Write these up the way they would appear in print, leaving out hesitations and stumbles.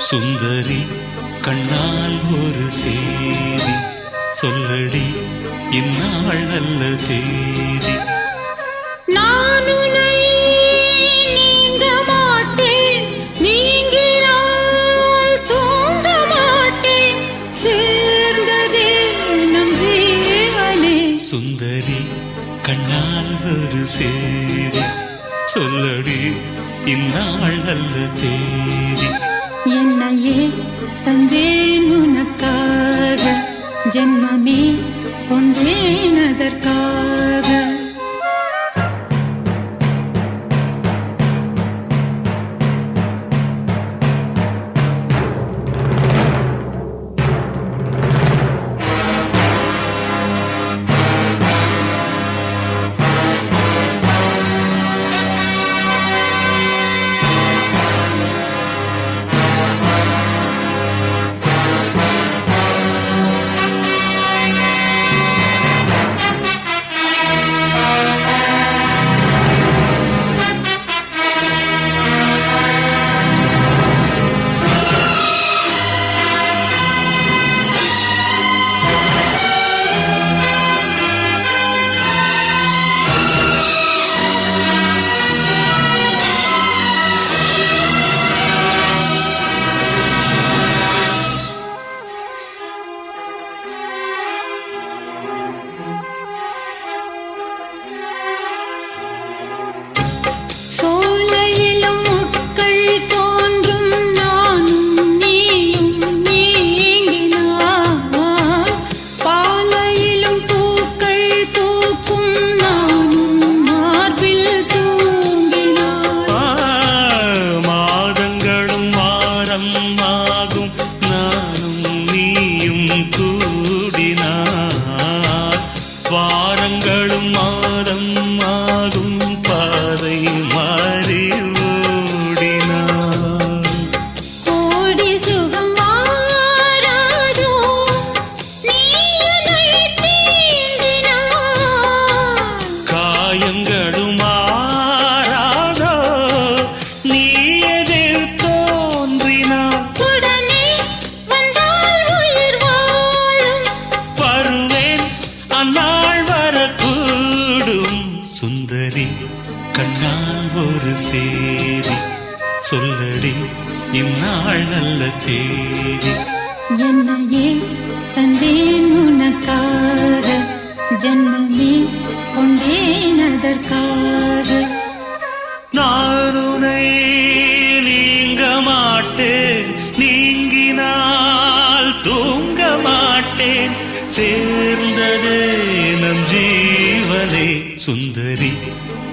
சுந்தரி கண்ணால் ஒரு சேதி சொல்லடி இந்நாள் நல்ல தேதி. நான் உன்னை நீங்க மாட்டேன், நீங்கினால் தூங்க மாட்டேன், சேர்ந்ததே நம் ஜீவனே. சுந்தரி கண்ணால் ஒரு சேதி சொல்லடி இந்நாள் நல்ல தேதி. என்னையே தந்தேன் உனக்காக, ஜென்மமே கொண்டேன் அதற்காக. சோலையிலும் முட்கள் தோன்றும், நானும் நீயும் நீங்கினார். பாலையிலும் பூக்கள் பூக்கும், நானும் மார்பில் தூங்கினார். மாதங்களும் வாரம் ஆகும், நானும் நீயும் கூடினார். வாரங்களும் மாதம் ஆகும், பாதை மாறி ஓடினார். கோடி சுகம் மாறாதோ, நீ என்னை தீண்டினார். காயங்களும் மாறாதோ, நீ எதிர் தோன்றினார். உடனே வந்தால் உயிர் வாழும், வருவேன் அந்நாள் வரக்கூடும். சுந்தரி கண்ணால் ஒரு சேதி சொல்லடி இந்நாள் நல்ல தேதி. என்னையே தந்தேன் உனக்காக, ஜென்மமே கொண்டேன் அதற்காக. நான் உன்னை நீங்க மாட்டேன், நீங்கினால் தூங்க மாட்டேன், சேர்ந்ததே நம் ஜீவனே. சுந்தரி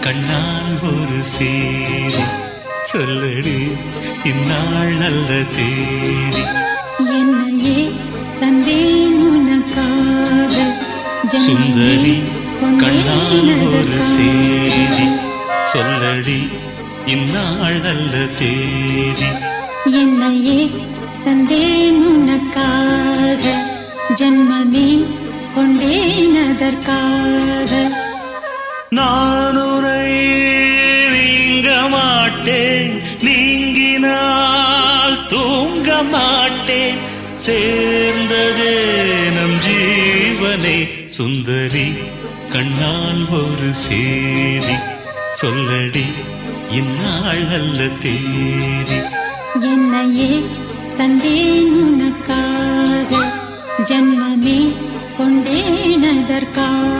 கண்ணால் ஒரு சேதி சொல்லடி இந்நாள் நல்ல தேதி. என்னையே தந்தேன் உனக்காக, சுந்தரி ஜென்மமே கண்ணால் ஒரு சேதி கொண்டேன் சொல்லடி இந்நாள் நல்ல தேதி. என்னையே தந்தேன் உனக்காக, ஜென்மமே கொண்டேன் அதற்காக. நான் உன்னை நீங்க மாட்டேன், நீங்கினால் தூங்க மாட்டேன், சேர்ந்ததே நம் ஜீவனே. சுந்தரி கண்ணால் ஒரு சேதி சொல்லடி இந்நாள் நல்ல தேதி. என்னையே தந்தேன் உனக்காக, ஜென்மமே கொண்டேன் அதற்காக.